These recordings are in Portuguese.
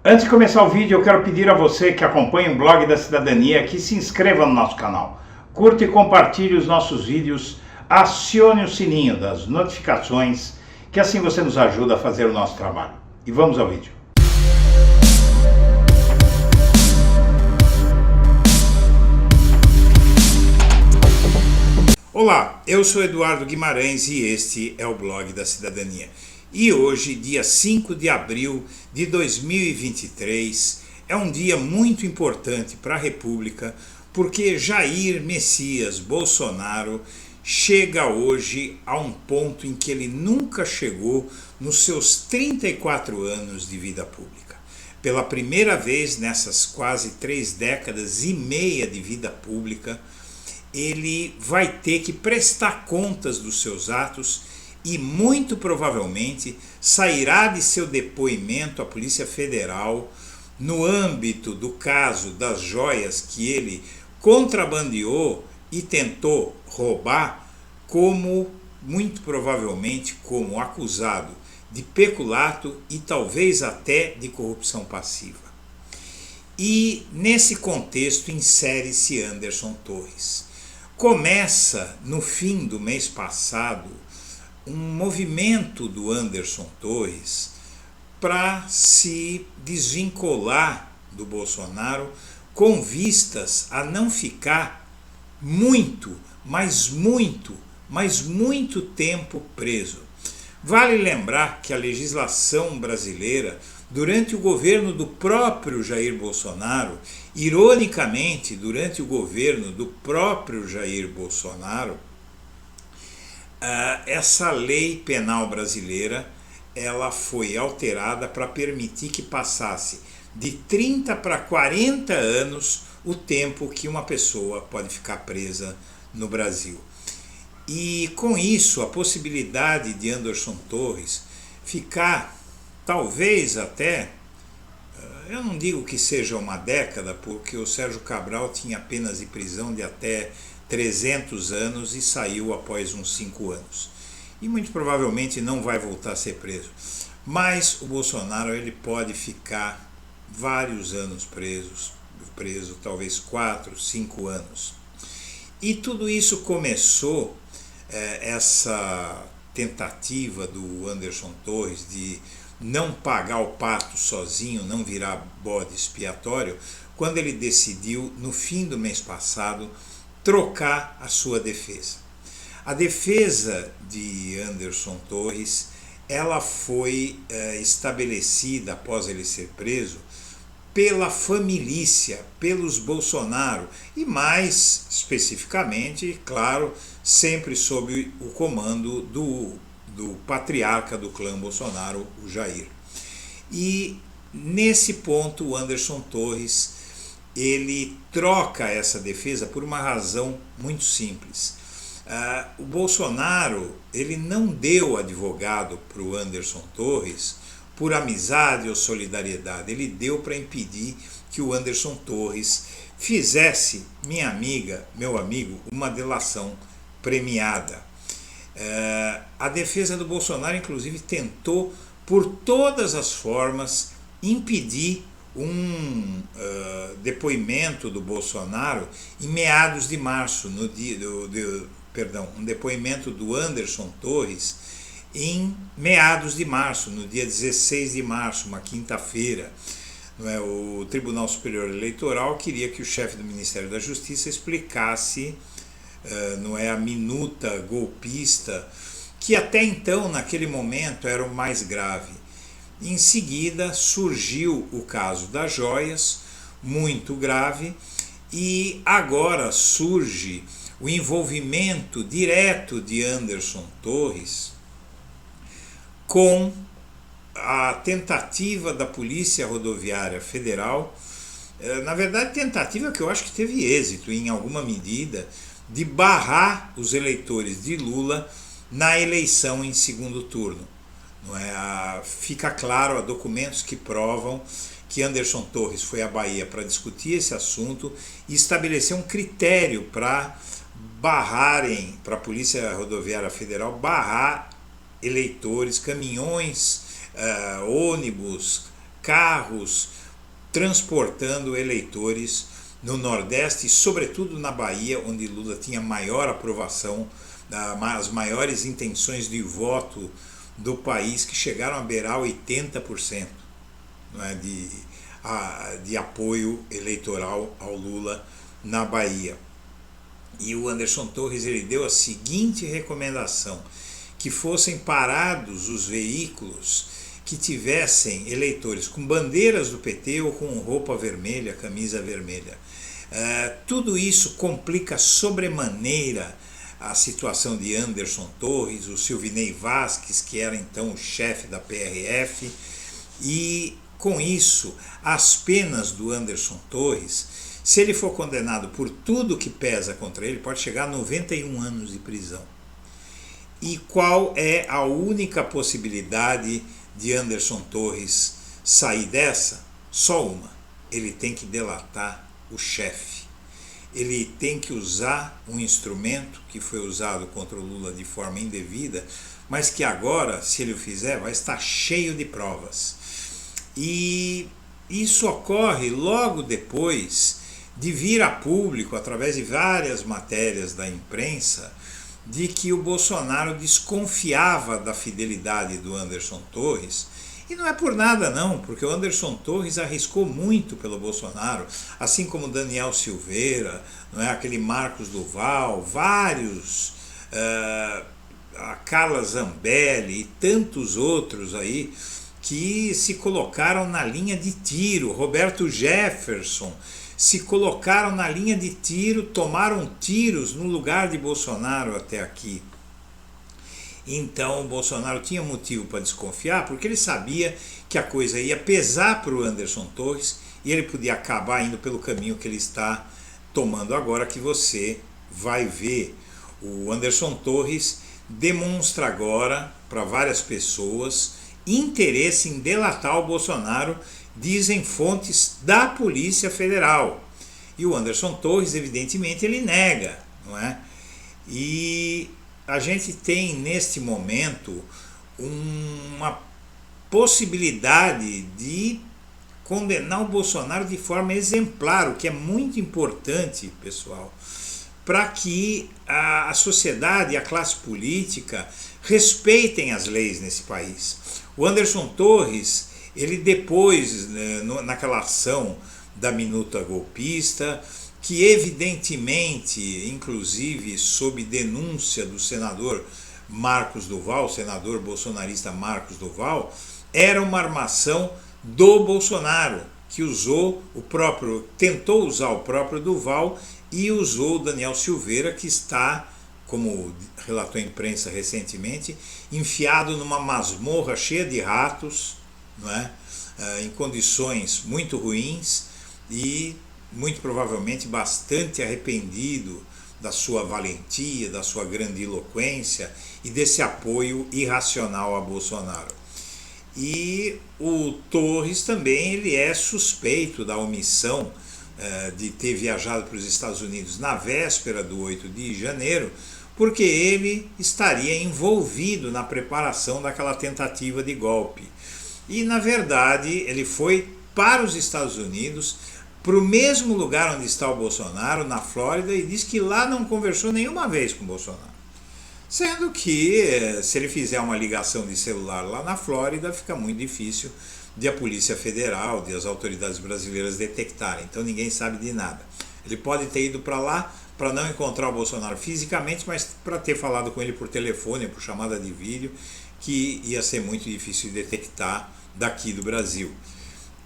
Antes de começar o vídeo, eu quero pedir a você que acompanha o Blog da Cidadania que se inscreva no nosso canal, curta e compartilhe os nossos vídeos, acione o sininho das notificações, que assim você nos ajuda a fazer o nosso trabalho. E vamos ao vídeo. Olá, eu sou Eduardo Guimarães e este é o Blog da Cidadania. E hoje, dia 5 de abril de 2023, é um dia muito importante para a República, porque Jair Messias Bolsonaro chega hoje a um ponto em que ele nunca chegou nos seus 34 anos de vida pública. Pela primeira vez nessas quase 3 décadas e meia de vida pública, ele vai ter que prestar contas dos seus atos e muito provavelmente sairá de seu depoimento à Polícia Federal no âmbito do caso das joias que ele contrabandeou e tentou roubar, como muito provavelmente como acusado de peculato e talvez até de corrupção passiva. E nesse contexto insere-se Anderson Torres. Começa no fim do mês passado um movimento do Anderson Torres para se desvincular do Bolsonaro com vistas a não ficar muito tempo preso. Vale lembrar que a legislação brasileira, durante o governo do próprio Jair Bolsonaro, ironicamente, durante o governo do próprio Jair Bolsonaro, essa lei penal brasileira ela foi alterada para permitir que passasse de 30 para 40 anos o tempo que uma pessoa pode ficar presa no Brasil. E com isso, a possibilidade de Anderson Torres ficar, talvez até, eu não digo que seja uma década, porque o Sérgio Cabral tinha penas de prisão de até 300 anos e saiu após uns 5 anos. E muito provavelmente não vai voltar a ser preso. Mas o Bolsonaro ele pode ficar vários anos preso, talvez 4, 5 anos. E tudo isso começou, essa tentativa do Anderson Torres de não pagar o pato sozinho, não virar bode expiatório, quando ele decidiu, no fim do mês passado, trocar a sua defesa. A defesa de Anderson Torres, ela foi estabelecida após ele ser preso pela família, pelos Bolsonaro e mais especificamente, claro, sempre sob o comando do patriarca do clã Bolsonaro, o Jair. E nesse ponto o Anderson Torres ele troca essa defesa por uma razão muito simples. O Bolsonaro ele não deu advogado para o Anderson Torres por amizade ou solidariedade, ele deu para impedir que o Anderson Torres fizesse, minha amiga, meu amigo, uma delação premiada. A defesa do Bolsonaro, inclusive, tentou por todas as formas impedir um depoimento do Bolsonaro em meados de março, um depoimento do Anderson Torres em meados de março, no dia 16 de março, uma quinta-feira. O Tribunal Superior Eleitoral queria que o chefe do Ministério da Justiça explicasse a minuta golpista, que até então, naquele momento, era o mais grave. Em seguida, surgiu o caso das joias, muito grave, e agora surge o envolvimento direto de Anderson Torres com a tentativa da Polícia Rodoviária Federal, na verdade tentativa que eu acho que teve êxito em alguma medida, de barrar os eleitores de Lula na eleição em segundo turno. Fica claro, há documentos que provam que Anderson Torres foi à Bahia para discutir esse assunto e estabelecer um critério para a Polícia Rodoviária Federal barrar eleitores, caminhões, ônibus, carros transportando eleitores no Nordeste e sobretudo na Bahia, onde Lula tinha maior aprovação, as maiores intenções de voto do país, que chegaram a beirar 80%, não é, de apoio eleitoral ao Lula na Bahia. E o Anderson Torres ele deu a seguinte recomendação: que fossem parados os veículos que tivessem eleitores com bandeiras do PT ou com roupa vermelha, camisa vermelha. Tudo isso complica sobremaneira a situação de Anderson Torres, o Silvinei Vasquez, que era então o chefe da PRF, e com isso as penas do Anderson Torres, se ele for condenado por tudo que pesa contra ele, pode chegar a 91 anos de prisão. E qual é a única possibilidade de Anderson Torres sair dessa? Só uma: ele tem que delatar o chefe. Ele tem que usar um instrumento que foi usado contra o Lula de forma indevida, mas que agora, se ele o fizer, vai estar cheio de provas. E isso ocorre logo depois de vir a público, através de várias matérias da imprensa, de que o Bolsonaro desconfiava da fidelidade do Anderson Torres. E não é por nada não, porque o Anderson Torres arriscou muito pelo Bolsonaro, assim como Daniel Silveira, não é, aquele Marcos Duval, vários, a Carla Zambelli e tantos outros aí, que se colocaram na linha de tiro. Roberto Jefferson se colocaram na linha de tiro, tomaram tiros no lugar de Bolsonaro até aqui. Então o Bolsonaro tinha motivo para desconfiar, porque ele sabia que a coisa ia pesar para o Anderson Torres e ele podia acabar indo pelo caminho que ele está tomando agora, que você vai ver. O Anderson Torres demonstra agora para várias pessoas interesse em delatar o Bolsonaro, dizem fontes da Polícia Federal. E o Anderson Torres, evidentemente, ele nega, não é? E a gente tem neste momento uma possibilidade de condenar o Bolsonaro de forma exemplar, o que é muito importante, pessoal, para que a sociedade e a classe política respeitem as leis nesse país. O Anderson Torres, ele depois, naquela ação da minuta golpista, que evidentemente, inclusive sob denúncia do senador Marcos Duval, senador bolsonarista Marcos Duval, era uma armação do Bolsonaro, que tentou usar o próprio Duval e usou o Daniel Silveira, que está, como relatou a imprensa recentemente, enfiado numa masmorra cheia de ratos, não é? Em condições muito ruins e muito provavelmente bastante arrependido da sua valentia, da sua grandiloquência e desse apoio irracional a Bolsonaro. E o Torres também ele é suspeito da omissão de ter viajado para os Estados Unidos na véspera do 8 de janeiro, porque ele estaria envolvido na preparação daquela tentativa de golpe. E, na verdade, ele foi para os Estados Unidos, para o mesmo lugar onde está o Bolsonaro, na Flórida, e diz que lá não conversou nenhuma vez com o Bolsonaro. Sendo que, se ele fizer uma ligação de celular lá na Flórida, fica muito difícil de a Polícia Federal, de as autoridades brasileiras detectarem. Então ninguém sabe de nada. Ele pode ter ido para lá para não encontrar o Bolsonaro fisicamente, mas para ter falado com ele por telefone, por chamada de vídeo, que ia ser muito difícil de detectar daqui do Brasil.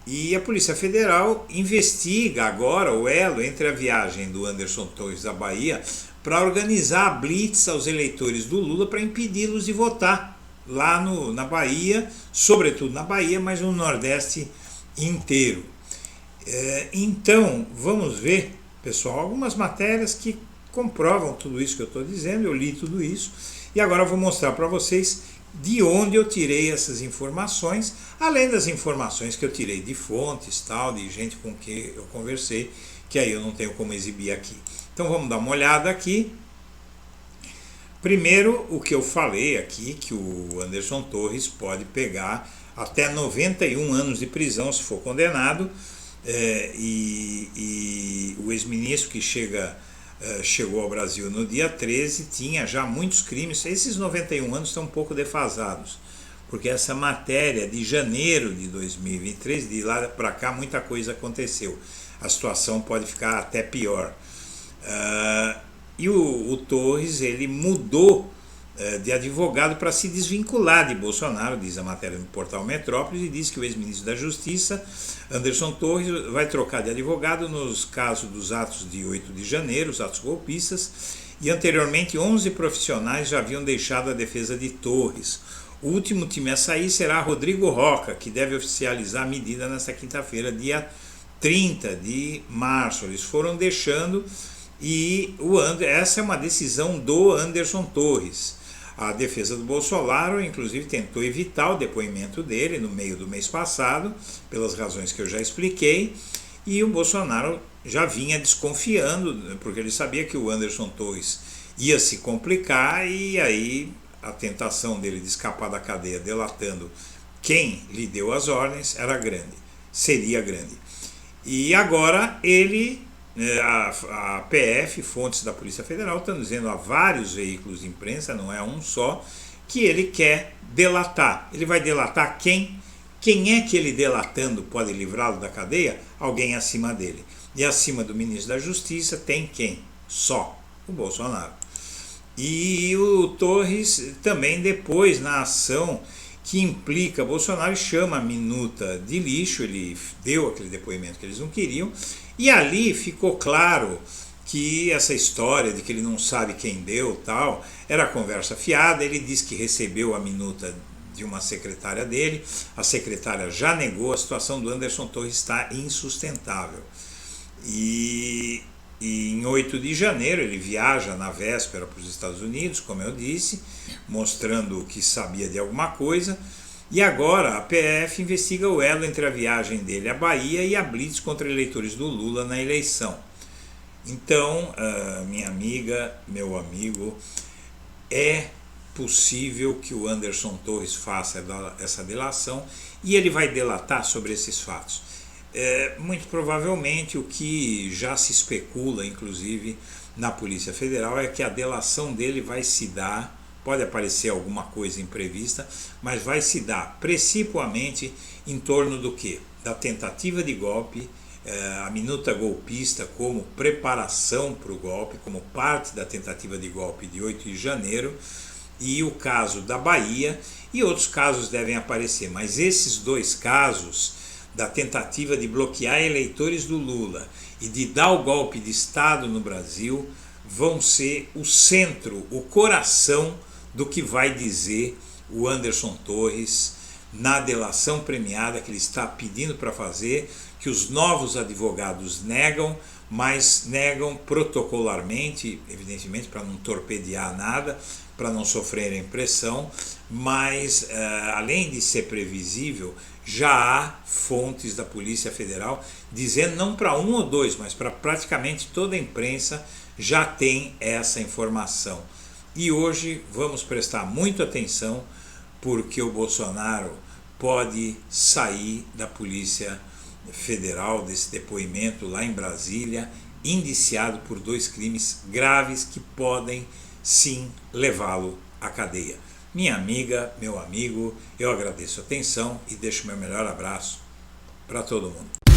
E a Polícia Federal investiga agora o elo entre a viagem do Anderson Torres à Bahia para organizar a blitz aos eleitores do Lula para impedi-los de votar lá na Bahia, sobretudo na Bahia, mas no Nordeste inteiro. Então, vamos ver, pessoal, algumas matérias que comprovam tudo isso que eu estou dizendo. Eu li tudo isso e agora eu vou mostrar para vocês de onde eu tirei essas informações, além das informações que eu tirei de fontes, tal, de gente com quem eu conversei, que aí eu não tenho como exibir aqui. Então vamos dar uma olhada aqui. Primeiro, o que eu falei aqui, que o Anderson Torres pode pegar até 91 anos de prisão se for condenado, e o ex-ministro que chegou ao Brasil no dia 13 tinha já muitos crimes. Esses 91 anos estão um pouco defasados, porque essa matéria de janeiro de 2023, de lá para cá muita coisa aconteceu, a situação pode ficar até pior. E o Torres, ele mudou de advogado para se desvincular de Bolsonaro, diz a matéria no portal Metrópolis, e diz que o ex-ministro da Justiça, Anderson Torres, vai trocar de advogado nos casos dos atos de 8 de janeiro, os atos golpistas, e anteriormente 11 profissionais já haviam deixado a defesa de Torres. O último time a sair será Rodrigo Rocha, que deve oficializar a medida nesta quinta-feira, dia 30 de março. Eles foram deixando, e essa é uma decisão do Anderson Torres. A defesa do Bolsonaro, inclusive, tentou evitar o depoimento dele no meio do mês passado, pelas razões que eu já expliquei, e o Bolsonaro já vinha desconfiando, porque ele sabia que o Anderson Torres ia se complicar, e aí a tentação dele de escapar da cadeia delatando quem lhe deu as ordens seria grande. E agora a PF, fontes da Polícia Federal, estão dizendo a vários veículos de imprensa, não é um só, que ele quer delatar. Ele vai delatar quem? Quem é que ele delatando pode livrá-lo da cadeia? Alguém acima dele. E acima do ministro da Justiça tem quem? Só o Bolsonaro. E o Torres também, depois, na ação que implica Bolsonaro, chama a minuta de lixo. Ele deu aquele depoimento que eles não queriam, e ali ficou claro que essa história de que ele não sabe quem deu, tal, era conversa fiada. Ele disse que recebeu a minuta de uma secretária dele, a secretária já negou. A situação do Anderson Torres está insustentável. E em 8 de janeiro ele viaja na véspera para os Estados Unidos, como eu disse, mostrando que sabia de alguma coisa. E agora a PF investiga o elo entre a viagem dele à Bahia e a blitz contra eleitores do Lula na eleição. Então, minha amiga, meu amigo, é possível que o Anderson Torres faça essa delação, e ele vai delatar sobre esses fatos. Muito provavelmente o que já se especula, inclusive na Polícia Federal, é que a delação dele vai se dar, pode aparecer alguma coisa imprevista, mas vai se dar principalmente em torno do quê? Da tentativa de golpe, a minuta golpista como preparação para o golpe, como parte da tentativa de golpe de 8 de janeiro, e o caso da Bahia, e outros casos devem aparecer, mas esses dois casos, da tentativa de bloquear eleitores do Lula e de dar o golpe de Estado no Brasil, vão ser o centro, o coração do que vai dizer o Anderson Torres na delação premiada que ele está pedindo para fazer, que os novos advogados negam, mas negam protocolarmente, evidentemente para não torpedear nada, para não sofrerem pressão, mas além de ser previsível, já há fontes da Polícia Federal dizendo, não para um ou dois, mas para praticamente toda a imprensa já tem essa informação. E hoje vamos prestar muita atenção, porque o Bolsonaro pode sair da Polícia Federal, desse depoimento lá em Brasília, indiciado por 2 crimes graves que podem sim levá-lo à cadeia. Minha amiga, meu amigo, eu agradeço a atenção e deixo meu melhor abraço para todo mundo.